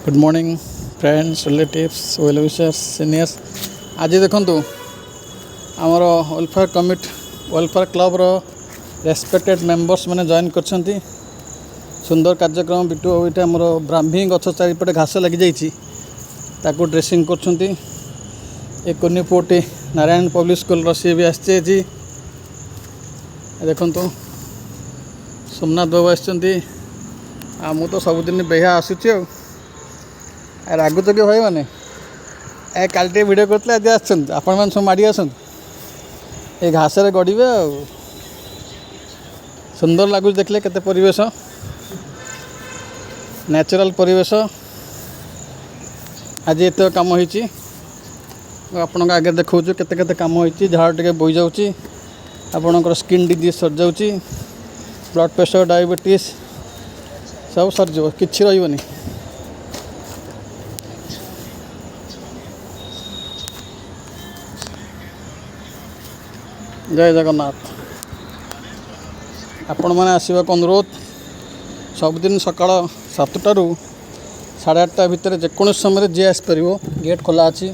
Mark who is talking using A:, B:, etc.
A: Good morning friends relatives well wishers seniors. आज देखूँ आमर welfare committee welfare club respected members मैंने join कर सुंदर कार्यक्रम बिटू ये आमर ब्राह्मी गछ चारिपटे घास लग जाकू ड्रेसिंग कर कुन्नी पुटी नारायण पब्लिक स्कूल सी भी आसी देखु सोमनाथ बाबू आ मु तो सबुदिन बेहा आसूची रागुच कि भाई मैंने काली भिड करते आज आपण मैंने सब माड़ी आसत ये घास गड़े सुंदर लगुच देखले केते परिवेश नेचुरल परिवेश आज एत कम होती आपण आगे देखा केते केते कम होती झाड़ टे बोई जाऊँगी आपणकर स्किन डिजीज सर जाऊँगी ब्लड प्रेशर डायबिटीज सब सरज कि रही जय जगन्नाथ। आपण मैंने आसवाक अनुरोध सबुदिन सकाल 7 टा 8:30 भितर जेकोसी समय जी आसपर गेट खोला अच्छी